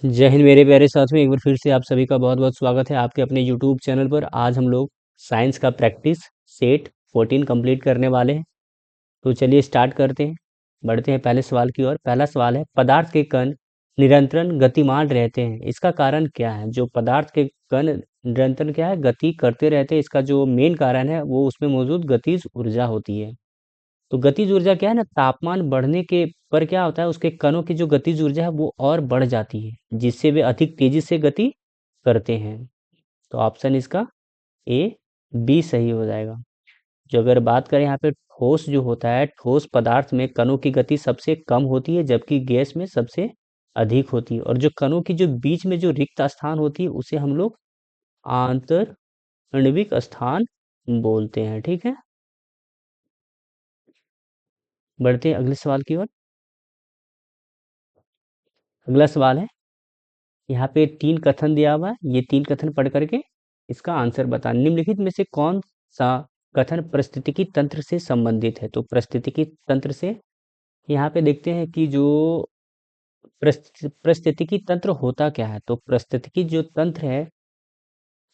जय हिंद मेरे प्यारे साथियों, एक बार फिर से आप सभी का बहुत बहुत स्वागत है आपके अपने यूट्यूब चैनल पर। आज हम लोग साइंस का प्रैक्टिस सेट 14 कंप्लीट करने वाले हैं। तो चलिए स्टार्ट करते हैं, बढ़ते हैं पहले सवाल की ओर। पहला सवाल है, पदार्थ के कण निरंतर गतिमान रहते हैं, इसका कारण क्या है? जो पदार्थ के कण निरंतर क्या है, गति करते रहते हैं, इसका जो मेन कारण है वो उसमें मौजूद गतिज ऊर्जा होती है। तो गतिज ऊर्जा क्या है ना, तापमान बढ़ने के पर क्या होता है, उसके कणों की जो गतिज ऊर्जा है वो और बढ़ जाती है, जिससे वे अधिक तेजी से गति करते हैं। तो ऑप्शन इसका ए बी सही हो जाएगा। जो अगर बात करें यहाँ पे, ठोस जो होता है, ठोस पदार्थ में कणों की गति सबसे कम होती है, जबकि गैस में सबसे अधिक होती है। और जो कणों की जो बीच में जो रिक्त स्थान होती है उसे हम लोग आंतर आणविक स्थान बोलते हैं। ठीक है, बढ़ते हैं अगले सवाल की ओर। अगला सवाल है, यहाँ पे 3 कथन दिया हुआ है, ये 3 कथन पढ़ करके इसका आंसर बता। निम्नलिखित में से कौन सा कथन पारिस्थितिकी तंत्र से संबंधित है? तो पारिस्थितिकी तंत्र से यहाँ पे देखते हैं कि जो पारिस्थितिकी तंत्र होता क्या है। तो पारिस्थितिकी जो तंत्र है,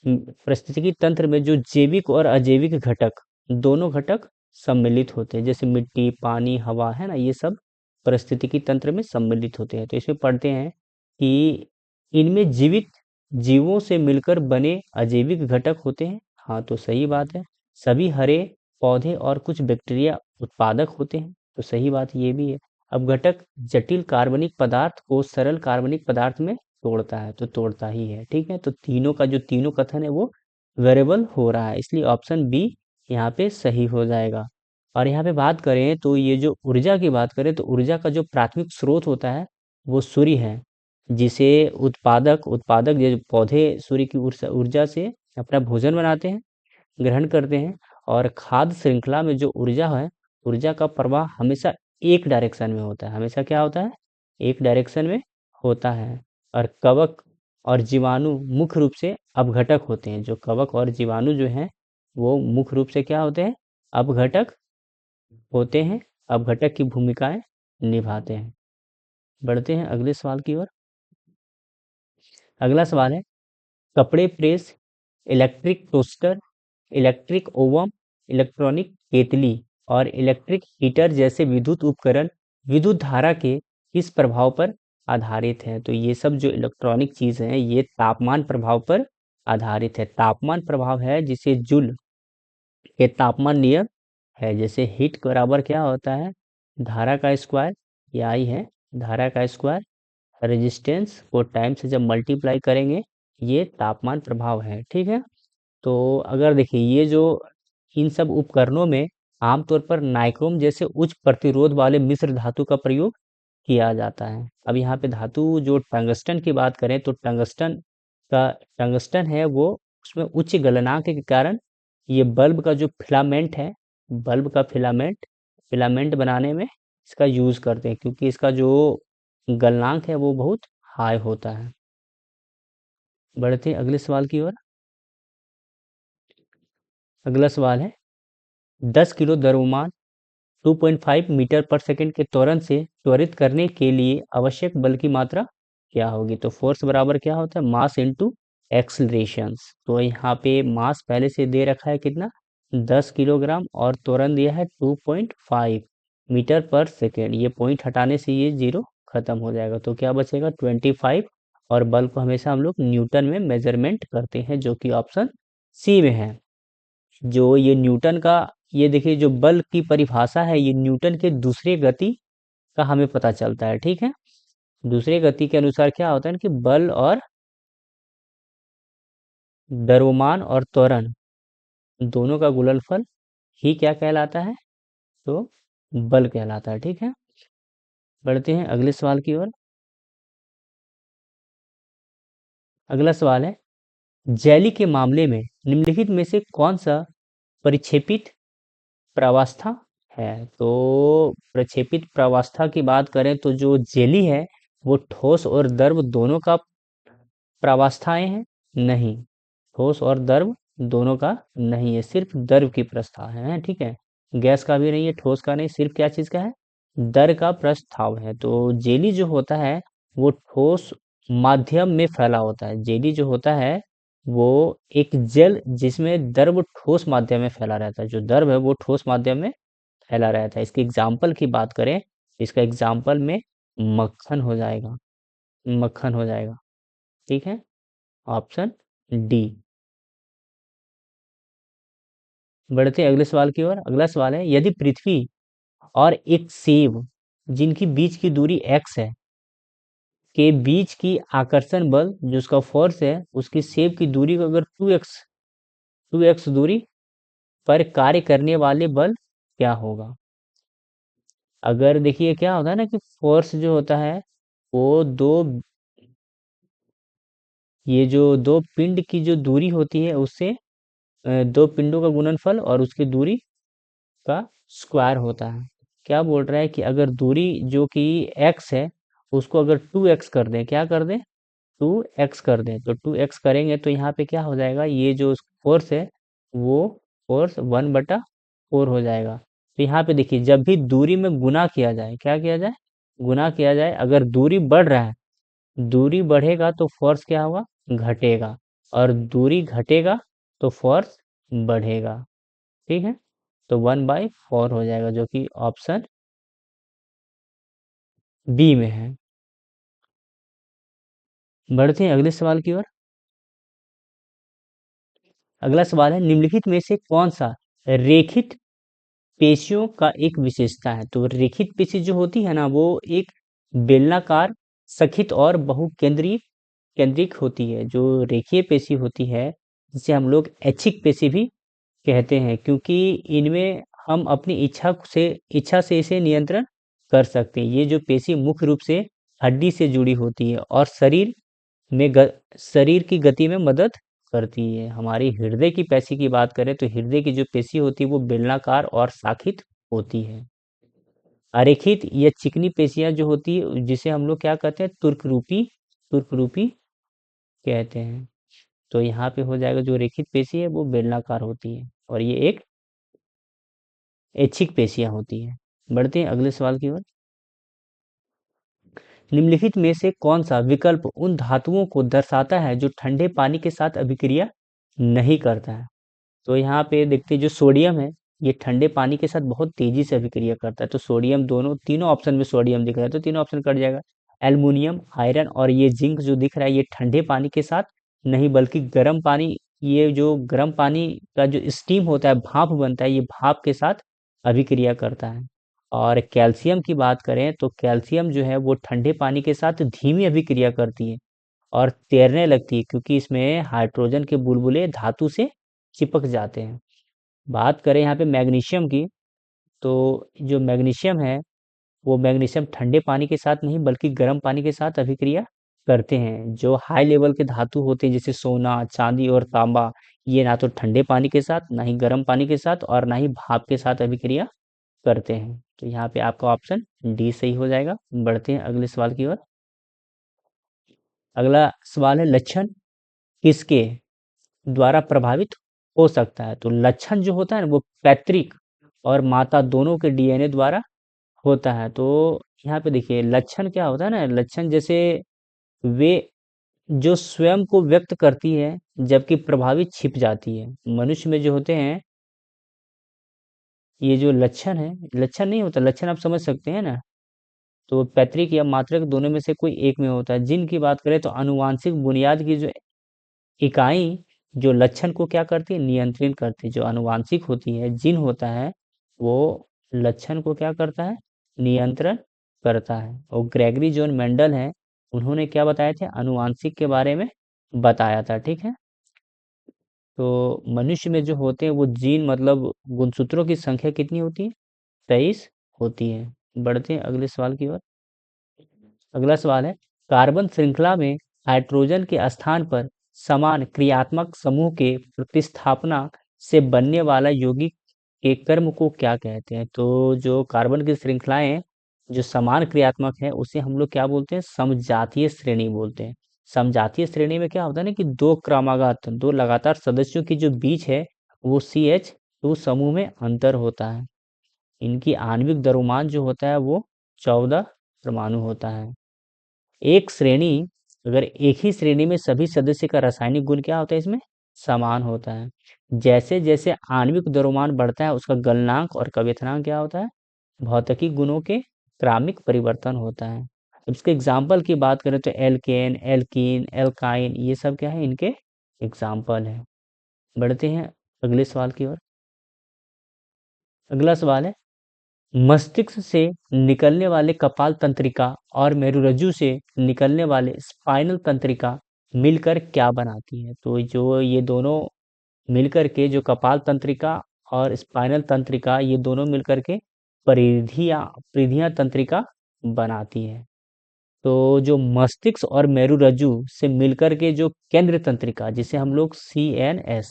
पारिस्थितिकी तंत्र में जो जैविक और अजैविक घटक, दोनों घटक सम्मिलित होते हैं, जैसे मिट्टी, पानी, हवा, है ना, ये सब पारिस्थितिकी तंत्र में सम्मिलित होते हैं। तो इसमें पढ़ते हैं कि इनमें जीवित जीवों से मिलकर बने अजैविक घटक होते हैं। हाँ, तो सही बात है। सभी हरे पौधे और कुछ बैक्टीरिया उत्पादक होते हैं, तो सही बात ये भी है। अब घटक जटिल कार्बनिक पदार्थ को सरल कार्बनिक पदार्थ में तोड़ता है, तो तोड़ता ही है। ठीक है, तो तीनों का जो तीनों कथन है वो वेरिएबल हो रहा है, इसलिए ऑप्शन बी यहाँ पे सही हो जाएगा। और यहाँ पे बात करें तो ये जो ऊर्जा की बात करें, तो ऊर्जा का जो प्राथमिक स्रोत होता है वो सूर्य है, जिसे उत्पादक उत्पादक जो पौधे सूर्य की ऊर्जा ऊर्जा से अपना भोजन बनाते हैं, ग्रहण करते हैं। और खाद्य श्रृंखला में जो ऊर्जा है, ऊर्जा का प्रवाह हमेशा एक डायरेक्शन में होता है, हमेशा क्या होता है, एक डायरेक्शन में होता है। और कवक और जीवाणु मुख्य रूप से अपघटक होते हैं। जो कवक और जीवाणु जो हैं वो मुख्य रूप से क्या होते हैं, अपघटक होते हैं, अपघटक की भूमिकाएं निभाते हैं। बढ़ते हैं अगले सवाल की ओर। अगला सवाल है, कपड़े press, electric toaster, electric oven, electronic केतली और इलेक्ट्रिक हीटर जैसे विद्युत उपकरण विद्युत धारा के किस प्रभाव पर आधारित है? तो ये सब जो इलेक्ट्रॉनिक चीज हैं ये तापमान प्रभाव पर आधारित है। तापमान प्रभाव है जिसे जूल के तापमान नियम है। जैसे हीट बराबर क्या होता है, धारा का स्क्वायर, ये आई है धारा का स्क्वायर, रेजिस्टेंस को टाइम से जब मल्टीप्लाई करेंगे, ये तापमान प्रभाव है। ठीक है, तो अगर देखिए ये जो इन सब उपकरणों में आमतौर पर नाइक्रोम जैसे उच्च प्रतिरोध वाले मिश्र धातु का प्रयोग किया जाता है। अब यहाँ पे धातु जो टंगस्टन की बात करें, तो टंगस्टन है वो, उसमें उच्च गलनांक के कारण ये बल्ब का जो फिलामेंट है, बल्ब का फिलामेंट फिलामेंट बनाने में इसका यूज करते हैं, क्योंकि इसका जो गलनांक है वो बहुत हाई होता है। बढ़ते हैं अगले सवाल की ओर। अगला सवाल है, 10 किलो द्रव्यमान 2.5 मीटर पर सेकंड के त्वरण से त्वरित करने के लिए आवश्यक बल की मात्रा क्या होगी? तो फोर्स बराबर क्या होता है, मास इनटू एक्सलरेशंस। तो यहाँ पे मास पहले से दे रखा है कितना, 10 किलोग्राम, और त्वरण दिया है 2.5 मीटर पर सेकेंड। ये पॉइंट हटाने से ये जीरो खत्म हो जाएगा, तो क्या बचेगा 25। और बल को हमेशा हम लोग न्यूटन में मेजरमेंट करते हैं, जो कि ऑप्शन सी में है। जो ये न्यूटन का, ये देखिए जो बल की परिभाषा है, ये न्यूटन के दूसरे गति का हमें पता चलता है। ठीक है, दूसरे गति के अनुसार क्या होता है कि बल और द्रव्यमान और त्वरण दोनों का गुणनफल ही क्या कहलाता है, तो बल कहलाता है। ठीक है, बढ़ते हैं अगले सवाल की ओर। अगला सवाल है, जेली के मामले में निम्नलिखित में से कौन सा परिक्षेपित प्रावस्था है? तो प्रक्षेपित प्रावस्था की बात करें तो जो जेली है वो ठोस और द्रव दोनों का प्रावस्थाएं हैं? नहीं, ठोस और द्रव दोनों का नहीं है, सिर्फ द्रव की प्रस्ताव है। ठीक है, गैस का भी नहीं है, ठोस का नहीं, सिर्फ क्या चीज का है, द्रव का प्रस्ताव है। तो जेली जो होता है वो ठोस माध्यम में फैला होता है। जेली जो होता है वो एक जल जिसमें द्रव ठोस माध्यम में फैला रहता है। जो द्रव है वो ठोस माध्यम में फैला रहता है। इसके एग्जाम्पल की बात करें, इसका एग्जाम्पल में मक्खन हो जाएगा, मक्खन हो जाएगा। ठीक है, ऑप्शन डी। बढ़ते हैं अगले सवाल की ओर। अगला सवाल है, यदि पृथ्वी और एक सेब जिनकी बीच की दूरी x है के बीच की आकर्षण बल जो उसका फोर्स है, उसकी सेब की दूरी को अगर 2x दूरी पर कार्य करने वाले बल क्या होगा? अगर देखिए क्या होता है ना कि फोर्स जो होता है वो ये जो दो पिंड की जो दूरी होती है उससे दो पिंडों का गुणनफल और उसकी दूरी का स्क्वायर होता है। क्या बोल रहा है कि अगर दूरी जो कि x है उसको अगर 2x कर दें, क्या कर दें, 2x कर दें, तो 2x करेंगे तो यहाँ पे क्या हो जाएगा, ये जो फोर्स है वो फोर्स 1/4 हो जाएगा। तो यहाँ पे देखिए जब भी दूरी में गुना किया जाए, क्या किया जाए, गुना किया जाए, अगर दूरी बढ़ रहा है, दूरी बढ़ेगा तो फोर्स क्या होगा, घटेगा, और दूरी घटेगा तो फोर्स बढ़ेगा। ठीक है, तो 1/4 हो जाएगा जो कि ऑप्शन बी में है। बढ़ते हैं अगले सवाल की ओर। अगला सवाल है, निम्नलिखित में से कौन सा रेखित पेशियों का एक विशेषता है? तो रेखित पेशी जो होती है ना वो एक बेलनाकार, सखित और बहुकेंद्रीय केंद्रिक होती है। जो रेखीय पेशी होती है जिसे हम लोग ऐच्छिक पेशी भी कहते हैं, क्योंकि इनमें हम अपनी इच्छा से इसे नियंत्रण कर सकते हैं। ये जो पेशी मुख्य रूप से हड्डी से जुड़ी होती है और शरीर की गति में मदद करती है। हमारी हृदय की पेशी की बात करें तो हृदय की जो पेशी होती है वो बेलनाकार और शाखित होती है। अरेखित या चिकनी पेशियां जो होती है जिसे हम लोग क्या कहते हैं, तुर्क रूपी कहते हैं। तो यहाँ पे हो जाएगा जो रेखित पेशी है वो बेलनाकार होती है और ये एक ऐच्छिक पेशियां होती है। बढ़ते हैं अगले सवाल की ओर। निम्नलिखित में से कौन सा विकल्प उन धातुओं को दर्शाता है जो ठंडे पानी के साथ अभिक्रिया नहीं करता है? तो यहाँ पे देखते हैं जो सोडियम है ये ठंडे पानी के साथ बहुत तेजी से अभिक्रिया करता है। तो सोडियम, दोनों तीनों ऑप्शन में सोडियम दिख रहा है तो तीनों ऑप्शन कट जाएगा। एल्युमिनियम, आयरन और ये जिंक जो दिख रहा है ये ठंडे पानी के साथ नहीं बल्कि गर्म पानी, ये जो गर्म पानी का जो स्टीम होता है, भाप बनता है, ये भाप के साथ अभिक्रिया करता है। और कैल्शियम की बात करें तो कैल्शियम जो है वो ठंडे पानी के साथ धीमी अभिक्रिया करती है और तैरने लगती है क्योंकि इसमें हाइड्रोजन के बुलबुले धातु से चिपक जाते हैं। बात करें यहाँ पे मैग्नीशियम की, तो जो मैग्नीशियम है वो मैग्नीशियम ठंडे पानी के साथ नहीं बल्कि गर्म पानी के साथ अभिक्रिया करते हैं। जो हाई लेवल के धातु होते हैं जैसे सोना, चांदी और तांबा, ये ना तो ठंडे पानी के साथ, ना ही गर्म पानी के साथ और ना ही भाप के साथ अभिक्रिया करते हैं। तो यहाँ पे आपका ऑप्शन डी सही हो जाएगा। बढ़ते हैं अगले सवाल की ओर। अगला सवाल है, लक्षण किसके द्वारा प्रभावित हो सकता है? तो लक्षण जो होता है ना वो पैतृक और माता दोनों के डीएनए द्वारा होता है। तो यहाँ पे देखिए लक्षण क्या होता है ना, लक्षण जैसे वे जो स्वयं को व्यक्त करती है जबकि प्रभावित छिप जाती है। मनुष्य में जो होते हैं ये जो लक्षण है, लक्षण नहीं होता, लक्षण आप समझ सकते हैं ना, तो पैतृक या मात्रक दोनों में से कोई एक में होता है। जिन की बात करें तो आनुवांशिक बुनियाद की जो इकाई जो लक्षण को क्या करती है, नियंत्रित करती है। जो आनुवांशिक होती है, जीन होता है, वो लक्षण को क्या करता है, नियंत्रण करता है। और ग्रेगरी जॉन मेंडल है, उन्होंने क्या बताए थे, आनुवांशिक के बारे में बताया था। ठीक है, तो मनुष्य में जो होते हैं वो जीन मतलब गुणसूत्रों की संख्या कितनी होती है, 23 होती है। बढ़ते हैं अगले सवाल की ओर। अगला सवाल है, कार्बन श्रृंखला में हाइड्रोजन के स्थान पर समान क्रियात्मक समूह के प्रतिस्थापना से बनने वाला यौगिक के कर्म को क्या कहते हैं? तो जो कार्बन की श्रृंखलाएं जो समान क्रियात्मक है उसे हम लोग क्या बोलते हैं, समजातीय श्रेणी बोलते हैं। समजातीय श्रेणी में क्या होता है ना कि दो क्रमागत, दो लगातार सदस्यों की जो बीच है वो CH2 समूह में अंतर होता है। इनकी आणविक द्रव्यमान जो होता है वो 14 परमाणु होता है। एक श्रेणी अगर एक ही श्रेणी में सभी सदस्य का रासायनिक गुण क्या होता है, इसमें समान होता है। जैसे जैसे आणविक द्रव्यमान बढ़ता है उसका गलनांक और क्वथनांक क्या होता है, भौतिकी गुणों के क्रमिक परिवर्तन होता है। अब इसके एग्जाम्पल की बात करें तो एल्केन, एल्कीन, एल्काइन, ये सब क्या है, इनके एग्जाम्पल है। बढ़ते हैं अगले सवाल की ओर। अगला सवाल है, मस्तिष्क से निकलने वाले कपाल तंत्रिका और मेरुरज्जु से निकलने वाले स्पाइनल तंत्रिका मिलकर क्या बनाती है। तो जो ये दोनों मिलकर के, जो कपाल तंत्रिका और स्पाइनल तंत्रिका, ये दोनों मिलकर के परिधियां तंत्रिका बनाती है। तो जो मस्तिष्क और मेरुरज्जु से मिलकर के जो केंद्र तंत्रिका, जिसे हम लोग CNS,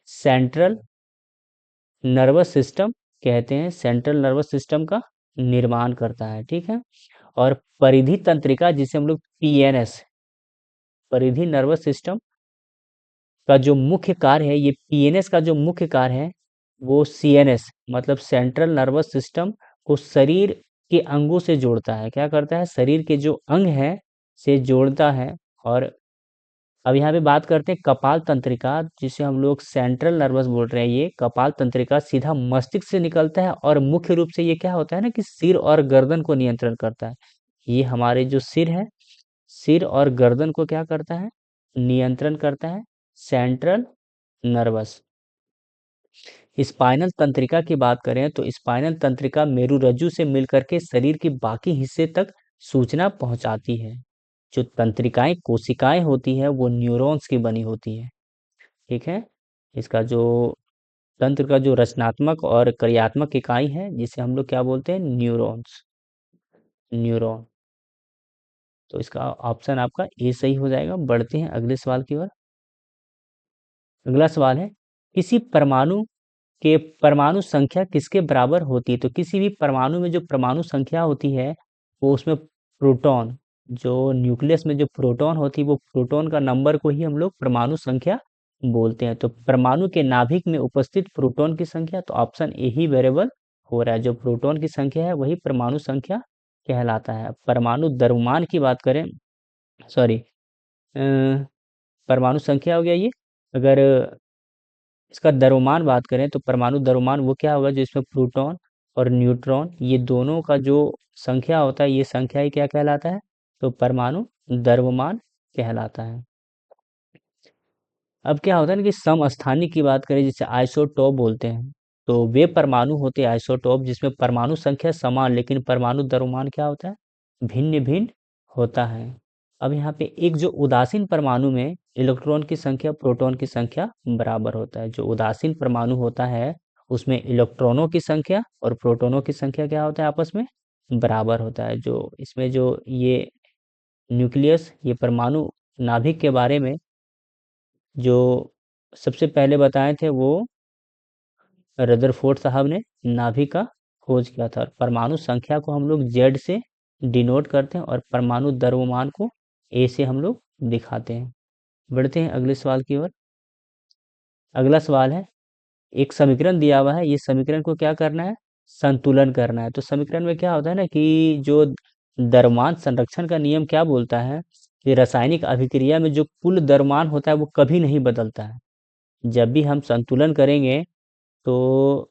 सेंट्रल नर्वस सिस्टम कहते हैं, सेंट्रल नर्वस सिस्टम का निर्माण करता है, ठीक है। और परिधि तंत्रिका जिसे हम लोग PNS, परिधि नर्वस सिस्टम का जो मुख्य कार्य है, ये PNS का जो मुख्य कार्य है वो CNS मतलब सेंट्रल नर्वस सिस्टम को शरीर के अंगों से जोड़ता है। क्या करता है, शरीर के जो अंग है से जोड़ता है। और अब यहाँ पे बात करते हैं कपाल तंत्रिका, जिसे हम लोग सेंट्रल नर्वस बोल रहे हैं। ये कपाल तंत्रिका सीधा मस्तिष्क से निकलता है और मुख्य रूप से ये क्या होता है ना कि सिर और गर्दन को नियंत्रण करता है। ये हमारे जो सिर है, सिर और गर्दन को क्या करता है, नियंत्रण करता है सेंट्रल नर्वस। स्पाइनल तंत्रिका की बात करें तो स्पाइनल तंत्रिका मेरुरज्जु से मिलकर के शरीर के बाकी हिस्से तक सूचना पहुंचाती है। जो तंत्रिकाएं कोशिकाएं होती है वो न्यूरॉन्स की बनी होती है, ठीक है। इसका जो तंत्र का जो रचनात्मक और क्रियात्मक इकाई है जिसे हम लोग क्या बोलते हैं, न्यूरॉन्स, न्यूरॉन। तो इसका ऑप्शन आपका ए सही हो जाएगा। बढ़ते हैं अगले सवाल की ओर। अगला सवाल है, किसी परमाणु के परमाणु संख्या किसके बराबर होती है। तो किसी भी परमाणु में जो परमाणु संख्या होती है वो उसमें प्रोटॉन, जो न्यूक्लियस में जो प्रोटॉन होती है वो प्रोटॉन का नंबर को ही हम लोग परमाणु संख्या बोलते हैं। तो परमाणु के नाभिक में उपस्थित प्रोटॉन की संख्या, तो ऑप्शन ए ही वेरिएबल हो रहा है। जो प्रोटॉन की संख्या है वही परमाणु संख्या कहलाता है। परमाणु द्रव्यमान की बात करें, सॉरी, परमाणु संख्या हो गया ये। अगर इसका द्रव्यमान बात करें तो परमाणु द्रव्यमान वो क्या होगा, जो इसमें प्रोटॉन और न्यूट्रॉन ये दोनों का जो संख्या होता है, ये संख्या ही क्या कहलाता है, तो परमाणु द्रव्यमान कहलाता है। अब क्या होता है ना कि समस्थानिक की बात करें जिसे आइसोटोप बोलते हैं, तो वे परमाणु होते हैं आइसोटोप जिसमें परमाणु संख्या समान लेकिन परमाणु द्रव्यमान क्या होता है, भिन्न भिन्न होता है। अब यहाँ पे एक जो उदासीन परमाणु में इलेक्ट्रॉन की संख्या प्रोटॉन की संख्या बराबर होता है। जो उदासीन परमाणु होता है उसमें इलेक्ट्रॉनों की संख्या और प्रोटॉनों की संख्या क्या होता है, आपस में बराबर होता है। जो इसमें जो ये न्यूक्लियस, ये परमाणु नाभिक के बारे में जो सबसे पहले बताए थे वो रदरफोर्ड साहब ने नाभिक का खोज किया था। और परमाणु संख्या को हम लोग जेड से डिनोट करते हैं और परमाणु द्रव्यमान को ए से हम लोग दिखाते हैं। बढ़ते हैं अगले सवाल की ओर। अगला सवाल है, एक समीकरण दिया हुआ है, ये समीकरण को क्या करना है, संतुलन करना है। तो समीकरण में क्या होता है ना कि जो द्रव्यमान संरक्षण का नियम क्या बोलता है कि रासायनिक अभिक्रिया में जो कुल द्रव्यमान होता है वो कभी नहीं बदलता है। जब भी हम संतुलन करेंगे तो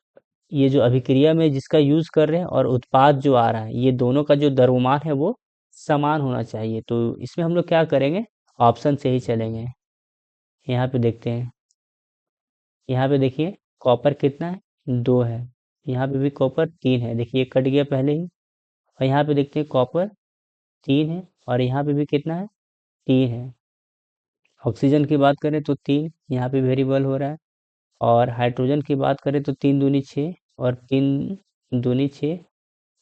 ये जो अभिक्रिया में जिसका यूज कर रहे हैं और उत्पाद जो आ रहा है, ये दोनों का जो द्रव्यमान है वो समान होना चाहिए। तो इसमें हम लोग क्या करेंगे, ऑप्शन से ही चलेंगे। यहाँ पे देखते हैं, यहाँ पे देखिए कॉपर कितना है, 2 है। यहाँ पे भी कॉपर 3 है, देखिए कट गया पहले ही। और यहाँ पे देखते हैं कॉपर 3 है और यहाँ पे भी कितना है, 3 है। ऑक्सीजन की बात करें तो 3 यहाँ पे वेरिएबल हो रहा है। और हाइड्रोजन की बात करें तो 3 दूनी 6 और 3 दूनी 6।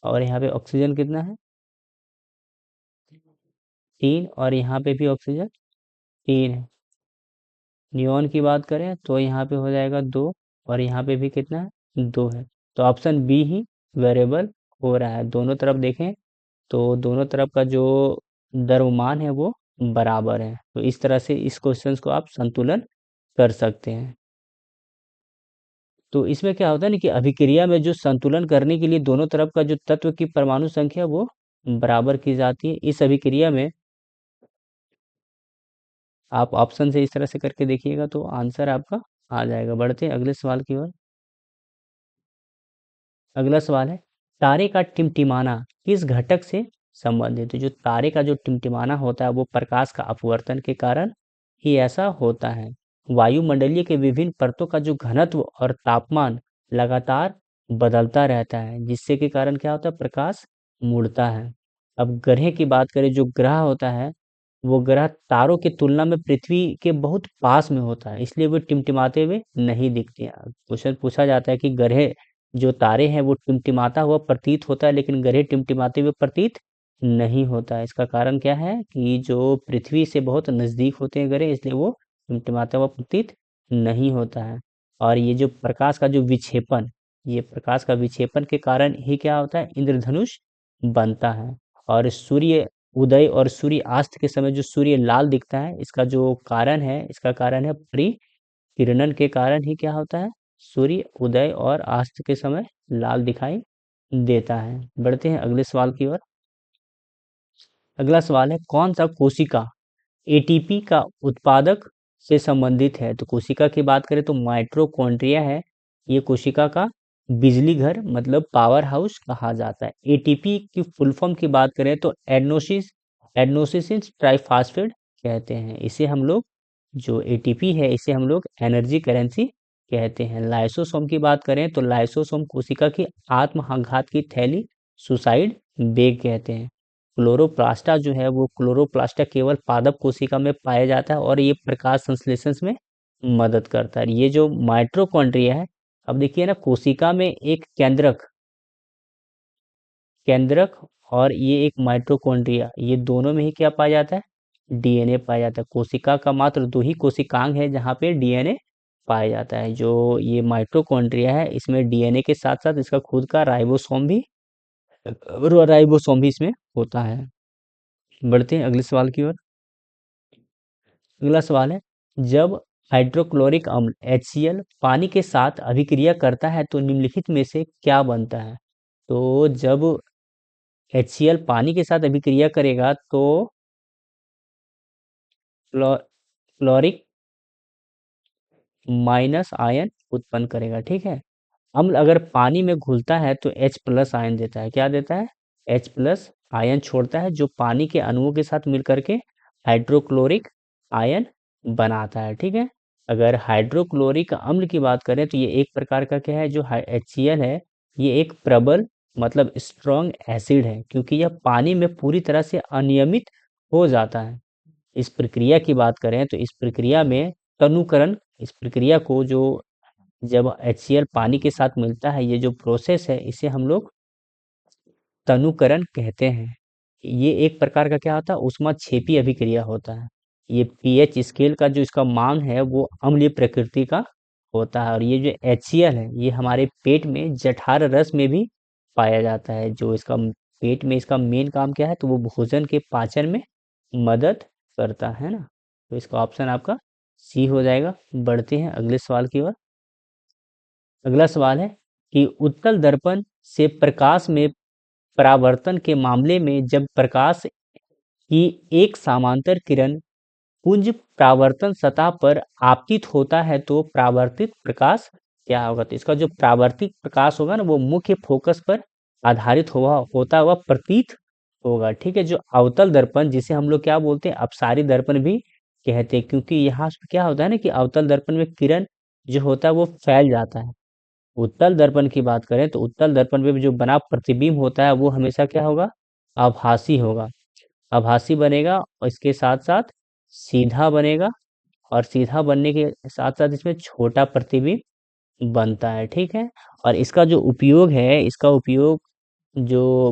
और यहाँ पे ऑक्सीजन कितना है, 3 और यहाँ पे भी ऑक्सीजन 3 है। नियॉन की बात करें तो यहाँ पे हो जाएगा 2 और यहाँ पे भी कितना है, 2 है। तो ऑप्शन बी ही वेरिएबल हो रहा है। दोनों तरफ देखें तो दोनों तरफ का जो द्रव्यमान है वो बराबर है। तो इस तरह से इस क्वेश्चन को आप संतुलन कर सकते हैं। तो इसमें क्या होता है ना कि अभिक्रिया में जो संतुलन करने के लिए दोनों तरफ का जो तत्व की परमाणु संख्या वो बराबर की जाती है। इस अभिक्रिया में आप ऑप्शन से इस तरह से करके देखिएगा तो आंसर आपका आ जाएगा। बढ़ते हैं अगले सवाल की ओर। अगला सवाल है, तारे का टिमटिमाना किस घटक से संबंधित है? जो तारे का जो टिमटिमाना होता है वो प्रकाश का अपवर्तन के कारण ही ऐसा होता है। वायुमंडलीय के विभिन्न परतों का जो घनत्व और तापमान लगातार बदलता रहता है, जिससे के कारण क्या होता है, प्रकाश मुड़ता है। अब ग्रह की बात करें, जो ग्रह होता है वो ग्रह तारों की तुलना में पृथ्वी के बहुत पास में होता है, इसलिए वो टिमटिमाते हुए नहीं दिखते हैं। क्वेश्चन पूछा जाता है कि ग्रह जो तारे हैं वो टिमटिमाता हुआ प्रतीत होता है, लेकिन ग्रह टिमटिमाते हुए प्रतीत नहीं होता है। इसका कारण क्या है कि जो पृथ्वी से बहुत नज़दीक होते हैं ग्रह, इसलिए वो टिमटिमाता हुआ प्रतीत नहीं होता है। और ये जो प्रकाश का जो विक्षेपण, ये प्रकाश का विक्षेपण के कारण ही क्या होता है, इंद्रधनुष बनता है। और सूर्य उदय और सूर्य अस्त के समय जो सूर्य लाल दिखता है, इसका जो कारण है, इसका कारण है परिकिरणन के कारण ही क्या होता है, सूर्य उदय और अस्त के समय लाल दिखाई देता है। बढ़ते हैं अगले सवाल की ओर। अगला सवाल है, कौन सा कोशिका एटीपी का उत्पादक से संबंधित है? तो कोशिका की बात करें तो माइटोकॉन्ड्रिया है, ये कोशिका का बिजली घर मतलब पावर हाउस कहा जाता है। एटीपी की फुल फॉर्म की बात करें तो एडनोसिस ट्राइफास्फेट कहते हैं। इसे हम लोग, जो एटीपी है इसे हम लोग एनर्जी करेंसी कहते हैं। लाइसोसोम की बात करें तो लाइसोसोम कोशिका की आत्मघात की थैली सुसाइड बेग कहते हैं। क्लोरोप्लास्टा जो है वो क्लोरोप्लास्टा केवल पादप कोशिका में पाया जाता है और ये प्रकाश संश्लेषण में मदद करता है। ये जो माइटोकॉन्ड्रिया है, अब देखिए ना, कोशिका में एक केंद्रक केंद्रक और ये एक माइटोकॉन्ड्रिया, ये दोनों में ही क्या पाया जाता है, डीएनए पाया जाता है। कोशिका का मात्र 2 ही कोशिकांग है जहाँ पे डीएनए पाया जाता है। जो ये माइटोकॉन्ड्रिया है इसमें डीएनए के साथ साथ इसका खुद का राइबोसोम भी इसमें होता है। बढ़ते हैं अगले सवाल की ओर। अगला सवाल है, जब हाइड्रोक्लोरिक अम्ल HCl पानी के साथ अभिक्रिया करता है तो निम्नलिखित में से क्या बनता है? तो जब HCl पानी के साथ अभिक्रिया करेगा तो क्लोरिक माइनस आयन उत्पन्न करेगा, ठीक है। अम्ल अगर पानी में घुलता है तो H+ आयन देता है। क्या देता है? H+ आयन छोड़ता है, जो पानी के अणुओं के साथ मिलकर के हाइड्रोक्लोरिक आयन बनाता है, ठीक है। अगर हाइड्रोक्लोरिक अम्ल की बात करें तो ये एक प्रकार का क्या है, जो HCl है ये एक प्रबल मतलब स्ट्रॉन्ग एसिड है, क्योंकि यह पानी में पूरी तरह से अनियमित हो जाता है। इस प्रक्रिया की बात करें तो इस प्रक्रिया में तनुकरण, इस प्रक्रिया को जो जब HCl पानी के साथ मिलता है, ये जो प्रोसेस है इसे हम लोग तनुकरण कहते हैं। ये एक प्रकार का क्या होता है, ऊष्माक्षेपी अभिक्रिया होता है। ये पीएच स्केल का जो इसका मान है वो अम्लीय प्रकृति का होता है। और ये जो HCl है ये हमारे पेट में जठर रस में भी पाया जाता है। जो इसका पेट में इसका मेन काम क्या है, तो वो भोजन के पाचन में मदद करता है ना। तो इसका ऑप्शन आपका सी हो जाएगा। बढ़ते हैं अगले सवाल की ओर। अगला सवाल है कि उत्तल दर्पण से प्रकाश में परावर्तन के मामले में जब प्रकाश की एक समांतर किरण पुंज परावर्तन सतह पर आपतित होता है तो परावर्तित प्रकाश क्या होगा? तो इसका जो परावर्तित प्रकाश होगा ना वो मुख्य फोकस पर आधारित होता हुआ प्रतीत होगा, ठीक है। जो अवतल दर्पण, जिसे हम लोग क्या बोलते हैं, अपसारी दर्पण भी कहते हैं, क्योंकि यहाँ क्या होता है ना कि अवतल दर्पण में किरण जो होता है वो फैल जाता है। उत्तल दर्पण की बात करें तो उत्तल दर्पण में जो बना प्रतिबिंब होता है वो हमेशा क्या होगा, आभासी होगा। आभासी बनेगा और इसके साथ साथ सीधा बनेगा, और सीधा बनने के साथ साथ इसमें छोटा प्रतिबिंब बनता है, ठीक है। और इसका जो उपयोग है, इसका उपयोग जो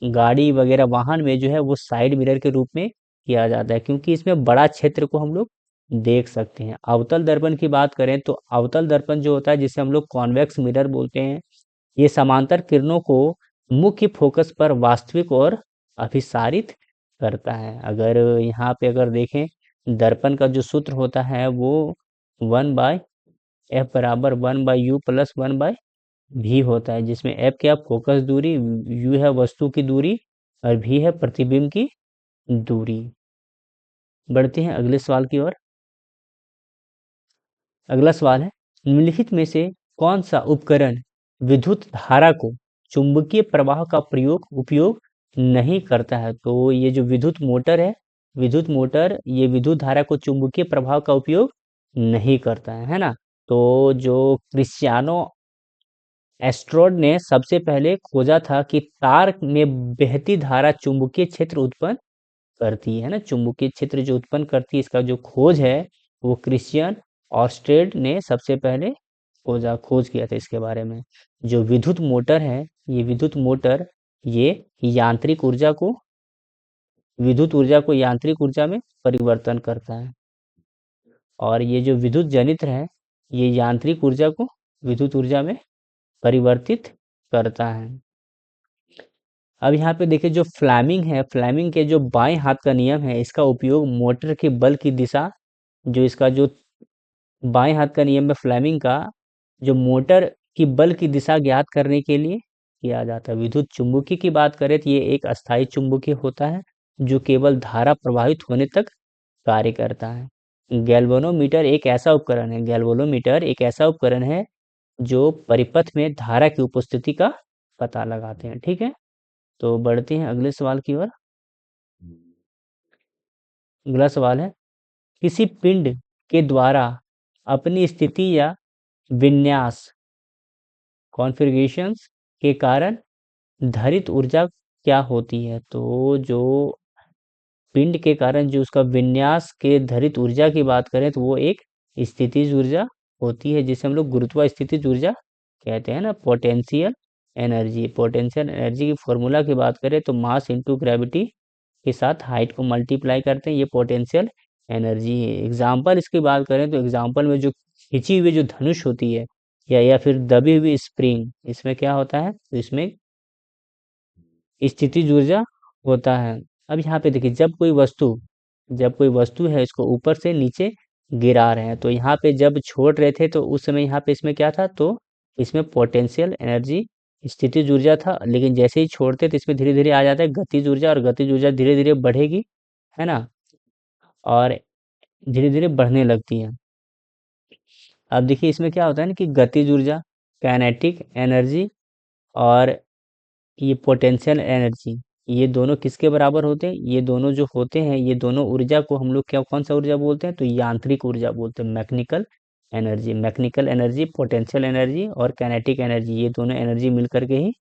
गाड़ी वगैरह वाहन में जो है वो साइड मिरर के रूप में किया जाता है, क्योंकि इसमें बड़ा क्षेत्र को हम लोग देख सकते हैं। अवतल दर्पण की बात करें तो अवतल दर्पण जो होता है जिसे हम लोग कॉन्वेक्स मिरर बोलते हैं, ये समांतर किरणों को मुख्य फोकस पर वास्तविक और अभिसारित करता है। अगर यहाँ पे अगर देखें, दर्पण का जो सूत्र होता है वो 1/F=1/U+1/V होता है, जिसमें F क्या, फोकस दूरी, U है वस्तु की दूरी, और V है प्रतिबिंब की दूरी। बढ़ते हैं अगले सवाल की ओर। अगला सवाल है, निम्नलिखित में से कौन सा उपकरण विद्युत धारा को चुंबकीय प्रवाह का उपयोग नहीं करता है? तो ये जो विद्युत मोटर है, विद्युत मोटर ये विद्युत धारा को चुंबकीय प्रवाह का उपयोग नहीं करता है ना? तो जो क्रिस्टियानो एस्ट्रोड ने सबसे पहले खोजा था कि तार में बहती धारा चुंबकीय क्षेत्र उत्पन्न करती है ना, चुंबकीय क्षेत्र जो उत्पन्न करती है, इसका जो खोज है वो क्रिश्चियन ऑर्स्टेड ने सबसे पहले खोज किया था इसके बारे में। जो विद्युत मोटर है, ये विद्युत मोटर ये यांत्रिक ऊर्जा को विद्युत ऊर्जा को यांत्रिक ऊर्जा में परिवर्तन करता है, और ये जो विद्युत जनित्र है ये यांत्रिक ऊर्जा को विद्युत ऊर्जा में परिवर्तित करता है। अब यहाँ पे देखिए, जो फ्लैमिंग है, फ्लैमिंग के जो बाएं हाथ का नियम है, इसका उपयोग मोटर के बल की दिशा, जो इसका जो बाएं हाथ का नियम है फ्लैमिंग का, जो मोटर की बल की दिशा ज्ञात करने के लिए किया जाता है। विद्युत चुम्बकीय की बात करें तो ये एक अस्थायी चुंबकीय होता है जो केवल धारा प्रवाहित होने तक कार्य करता है। गैल्वेनोमीटर एक ऐसा उपकरण है, गैल्वेनोमीटर एक ऐसा उपकरण है जो परिपथ में धारा की उपस्थिति का पता लगाते हैं। ठीक है, तो बढ़ते हैं अगले सवाल की ओर। अगला सवाल है, किसी पिंड के द्वारा अपनी स्थिति या विन्यास कॉन्फ़िगरेशंस के कारण धारित ऊर्जा क्या होती है? तो जो पिंड के कारण जो उसका विन्यास के धारित ऊर्जा की बात करें तो वो एक स्थितिज ऊर्जा होती है, जिसे हम लोग गुरुत्वास्थितिज ऊर्जा कहते हैं ना। पोटेंशियल एनर्जी की फॉर्मूला की बात करें तो मास इंटू ग्रेविटी के साथ हाइट को मल्टीप्लाई करते हैं, ये पोटेंशियल एनर्जी है। एग्जाम्पल इसकी बात करें तो एग्जाम्पल में जो खिंची हुई जो धनुष होती है या फिर दबी हुई स्प्रिंग, इसमें क्या होता है? तो इसमें स्थितिज ऊर्जा होता है। अब यहाँ पे देखिए, जब कोई वस्तु है इसको ऊपर से नीचे गिरा रहे हैं, तो यहाँ पे जब छोड़ रहे थे तो उस समय यहाँ पे इसमें क्या था? तो इसमें पोटेंशियल एनर्जी स्थितिज ऊर्जा था, लेकिन जैसे ही छोड़ते तो इसमें धीरे धीरे आ जाता है गतिज ऊर्जा, और गतिज ऊर्जा धीरे धीरे बढ़ेगी, है ना, और धीरे धीरे बढ़ने लगती है। अब देखिए इसमें क्या होता है ना कि गतिज ऊर्जा, काइनेटिक एनर्जी और ये पोटेंशियल एनर्जी, ये दोनों किसके बराबर होते हैं? ये दोनों जो होते हैं, ये दोनों ऊर्जा को हम लोग क्या कौन सा ऊर्जा बोलते हैं? तो यांत्रिक ऊर्जा बोलते हैं, मैकेनिकल एनर्जी, पोटेंशियल एनर्जी और काइनेटिक एनर्जी, ये दोनों एनर्जी मिल करके ही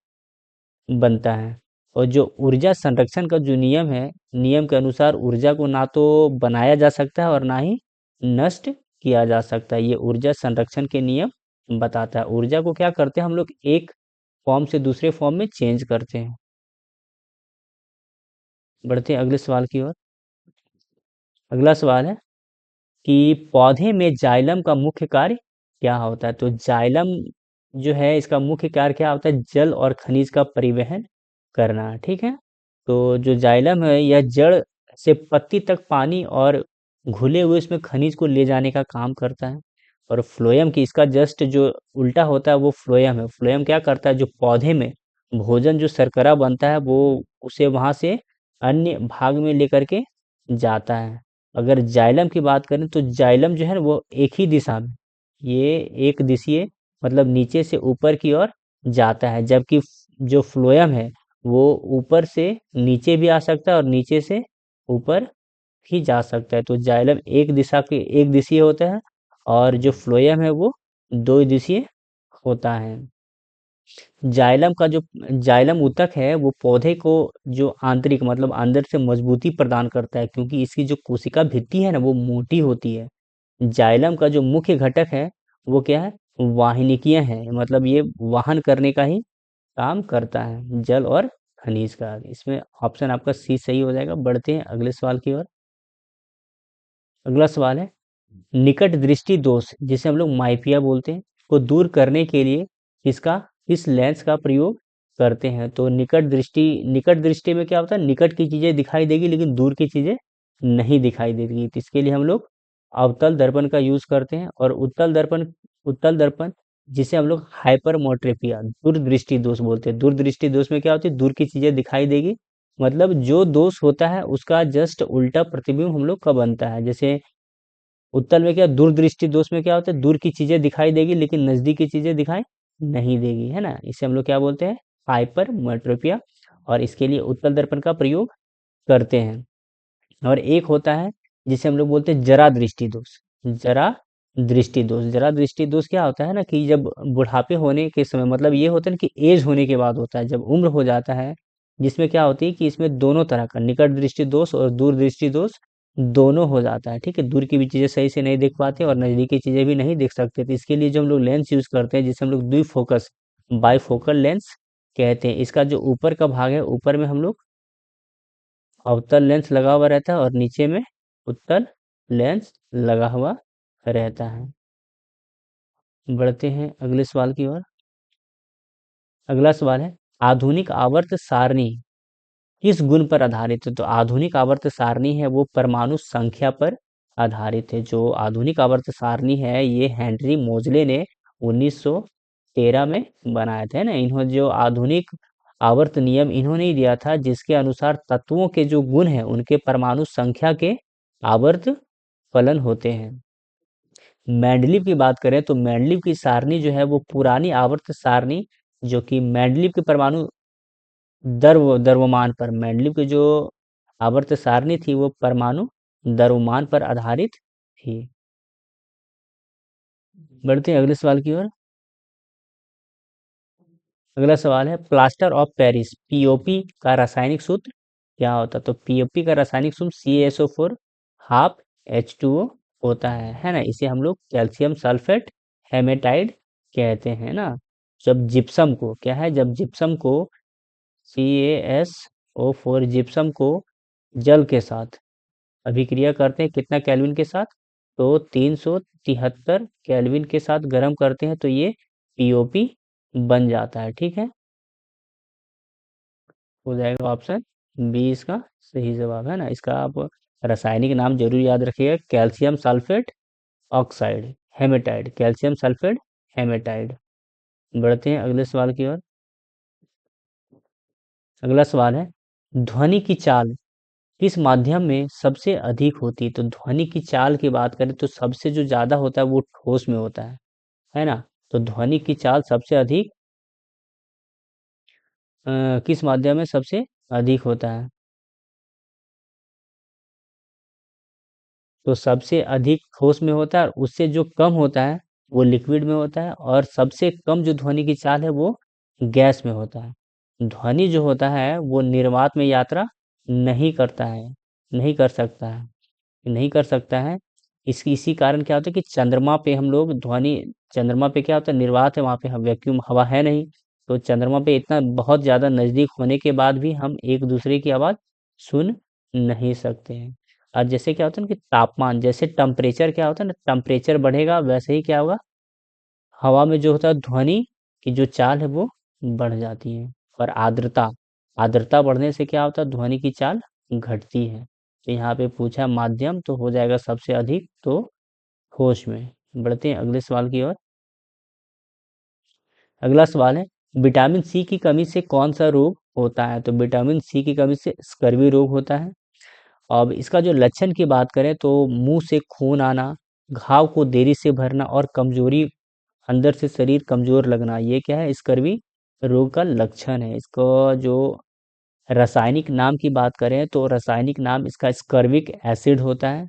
बनता है। और जो ऊर्जा संरक्षण का जो नियम है, नियम के अनुसार ऊर्जा को ना तो बनाया जा सकता है और ना ही नष्ट किया जा सकता है। ये ऊर्जा संरक्षण के नियम बताता है। ऊर्जा को क्या करते हैं हम लोग? एक फॉर्म से दूसरे फॉर्म में चेंज करते हैं। बढ़ते हैं अगले सवाल की ओर। अगला सवाल है कि पौधे में जाइलम का मुख्य कार्य क्या होता है? तो जाइलम जो है इसका मुख्य कार्य क्या होता है? जल और खनिज का परिवहन करना। ठीक है, तो जो जाइलम है यह जड़ से पत्ती तक पानी और घुले हुए उसमें खनिज को ले जाने का काम करता है। और फ्लोएम की इसका जस्ट जो उल्टा होता है वो फ्लोएम है। फ्लोएम क्या करता है? जो पौधे में भोजन जो शर्करा बनता है वो उसे वहां से अन्य भाग में लेकर के जाता है। अगर जाइलम की बात करें तो जाइलम जो है ना वो एक ही दिशा में, ये एक दिशीय मतलब नीचे से ऊपर की ओर जाता है, जबकि जो फ्लोएम है वो ऊपर से नीचे भी आ सकता है और नीचे से ऊपर भी जा सकता है। तो जाइलम एक दिशीय होता है, और जो फ्लोएम है वो दो दिशीय होता है। जाइलम ऊतक है वो पौधे को जो आंतरिक मतलब अंदर से मजबूती प्रदान करता है, क्योंकि इसकी जो कोशिका भित्ति है ना वो मोटी होती है। जाइलम का जो मुख्य घटक है वो क्या है? वाहिनिकीय है, मतलब ये वाहन करने का ही काम करता है, जल और खनिज का। इसमें ऑप्शन आपका सी सही हो जाएगा। बढ़ते हैं अगले सवाल की ओर। अगला सवाल है, निकट दृष्टि दोष जिसे हम लोग माइपिया बोलते हैं को दूर करने के लिए किस लेंस का प्रयोग करते हैं? तो निकट दृष्टि में क्या होता है? निकट की चीजें दिखाई देगी लेकिन दूर की चीजें नहीं दिखाई देगी, तो इसके लिए हम लोग अवतल दर्पण का यूज करते हैं। और उत्तल दर्पण जिसे हम लोग हाइपरमोट्रोपिया दूरदृष्टि दोष बोलते हैं। दूरदृष्टि दोष में क्या होती है? दूर की चीजें दिखाई देगी मतलब जो दोष होता है उसका जस्ट उल्टा प्रतिबिंब हम लोग का बनता है। जैसे उत्तल में क्या, दूरदृष्टि दोष में क्या होता है, दूर की चीजें दिखाई देगी लेकिन नजदीक की चीजें दिखाई नहीं देगी, है ना। इसे हम लोग क्या बोलते हैं, हाइपरमेट्रोपिया, और इसके लिए उत्तल दर्पण का प्रयोग करते हैं। और एक होता है जिसे हम लोग बोलते हैं जरा दृष्टि दोष। जरा दृष्टि दोष, जरा दृष्टि दोष क्या होता है ना, कि जब बुढ़ापे होने के समय, मतलब ये होता है ना कि एज होने के बाद होता है, जब उम्र हो जाता है, जिसमें क्या होती है कि इसमें दोनों तरह का निकट दृष्टि दोष और दूर दृष्टि दोष दोनों हो जाता है। ठीक है, दूर की भी चीजें सही से नहीं देख पाते और नजदीक की चीजें भी नहीं देख सकते। तो इसके लिए जो हम लोग लेंस यूज करते हैं, जिसे हम लोग द्विफोकस बाइफोकल लेंस कहते हैं, इसका जो ऊपर का भाग है, ऊपर में हम लोग अवतल लेंस लगा हुआ रहता है और नीचे में उत्तल लेंस लगा हुआ रहता है। बढ़ते हैं अगले सवाल की ओर। अगला सवाल है, आधुनिक आवर्त सारणी किस गुण पर आधारित है। तो आधुनिक आवर्त सारणी है वो परमाणु संख्या पर आधारित है। जो आधुनिक आवर्त सारणी है ये हेनरी मोजले ने 1913 में बनाया था, है ना। इन्होंने जो आधुनिक आवर्त नियम इन्होंने ही दिया था, जिसके अनुसार तत्वों के जो गुण हैं उनके परमाणु संख्या के आवर्त फलन होते हैं। मेंडलीव की बात करें तो मेंडलीव की सारणी जो है वो पुरानी आवर्त सारणी, जो कि मेंडलीव के परमाणु द्रव्यमान पर, मेंडलीव की जो आवर्त सारणी थी वो परमाणु द्रव्यमान पर आधारित थी। बढ़ते हैं अगले सवाल की ओर। अगला सवाल है, प्लास्टर ऑफ पेरिस पीओपी का रासायनिक सूत्र क्या होता है। तो पीओपी का रासायनिक सूत्र CaSO4 हाफ H2O होता है ना। इसे हम लोग कैल्शियम सल्फेट हेमेटाइड कहते हैं ना। जब जिप्सम को क्या है, जब जिप्सम को CaSO4 जिप्सम को जल के साथ अभिक्रिया करते हैं, कितना केल्विन के साथ, तो 373 केल्विन के साथ गर्म करते हैं, तो ये पीओपी बन जाता है। ठीक है, हो जाएगा ऑप्शन बी इसका सही जवाब, है ना। इसका आप रासायनिक नाम जरूर याद रखिएगा, calcium sulphate oxide hematite, calcium sulphate hematite. बढ़ते हैं अगले सवाल की ओर। अगला सवाल है, ध्वनि की चाल किस माध्यम में सबसे अधिक होती है। तो ध्वनि की चाल की बात करें तो सबसे जो ज्यादा होता है वो ठोस में होता है ना। तो ध्वनि की चाल सबसे अधिक किस माध्यम में सबसे अधिक होता है। तो सबसे अधिक ठोस में होता है, और उससे जो कम होता है वो लिक्विड में होता है, और सबसे कम जो ध्वनि की चाल है वो गैस में होता है। ध्वनि जो होता है वो निर्वात में यात्रा नहीं करता है, नहीं कर सकता है, नहीं कर सकता है। इसी कारण क्या होता है कि चंद्रमा पे हम लोग ध्वनि, चंद्रमा पे क्या होता है, निर्वात है, वहाँ पे वैक्यूम हवा है नहीं, तो चंद्रमा पे इतना बहुत ज़्यादा नज़दीक होने के बाद भी हम एक दूसरे की आवाज़ सुन नहीं सकते हैं। और जैसे क्या होता है ना कि तापमान, जैसे टेम्परेचर क्या होता है ना, टेम्परेचर बढ़ेगा वैसे ही क्या होगा, हवा में जो होता है ध्वनि की जो चाल है वो बढ़ जाती है। और आर्द्रता, आर्द्रता बढ़ने से क्या होता है, ध्वनि की चाल घटती है। तो यहाँ पे पूछा माध्यम, तो हो जाएगा सबसे अधिक तो होश में। बढ़ते हैं अगले सवाल की ओर। अगला सवाल है, विटामिन सी की कमी से कौन सा रोग होता है। तो विटामिन सी की कमी से स्कर्वी रोग होता है। अब इसका जो लक्षण की बात करें तो मुंह से खून आना, घाव को देरी से भरना और कमजोरी, अंदर से शरीर कमजोर लगना, ये क्या है, स्कर्वी रोग का लक्षण है। इसको जो रासायनिक नाम की बात करें तो रासायनिक नाम इसका स्कर्विक एसिड होता है।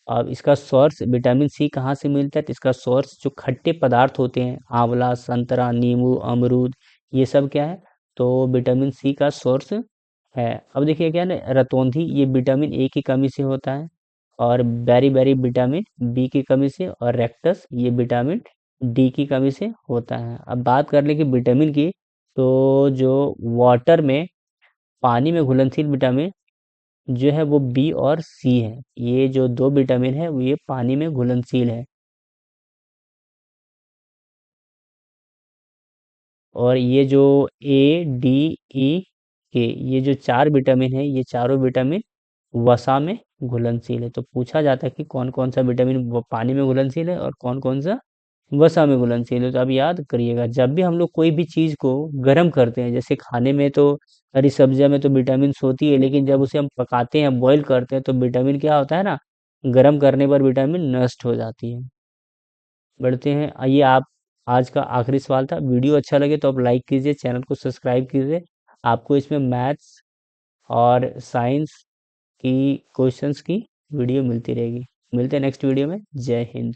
अब इसका सोर्स विटामिन सी कहाँ से मिलता है, तो इसका सोर्स जो खट्टे पदार्थ होते हैं, आंवला, संतरा, नींबू, अमरूद, ये सब क्या है, तो विटामिन सी का सोर्स है। अब देखिए क्या है ना, रतौंधी ये विटामिन ए की कमी से होता है, और बेरी बेरी विटामिन बी की कमी से, और रेक्टस ये विटामिन डी की कमी से होता है। अब बात कर ले कि विटामिन की, तो जो वाटर में, पानी में घुलनशील विटामिन जो है वो बी और सी है। ये जो दो विटामिन है वो ये पानी में घुलनशील है। और ये जो ए डी ई के, ये जो चार विटामिन है, ये चारों विटामिन वसा में घुलनशील है। तो पूछा जाता है कि कौन कौन सा विटामिन वो पानी में घुलनशील है और कौन कौन सा वसा में घुलनशील है। तो आप याद करिएगा, जब भी हम लोग कोई भी चीज़ को गर्म करते हैं, जैसे खाने में तो हरी सब्जियों में तो विटामिन होती है, लेकिन जब उसे हम पकाते हैं, बॉईल करते हैं, तो विटामिन क्या होता है ना, गर्म करने पर विटामिन नष्ट हो जाती है। बढ़ते हैं, आइए आप, आज का आखिरी सवाल था। वीडियो अच्छा लगे तो आप लाइक कीजिए, चैनल को सब्सक्राइब कीजिए। आपको इसमें मैथ्स और साइंस की क्वेश्चंस की वीडियो मिलती रहेगी। मिलते हैं नेक्स्ट वीडियो में। जय हिंद।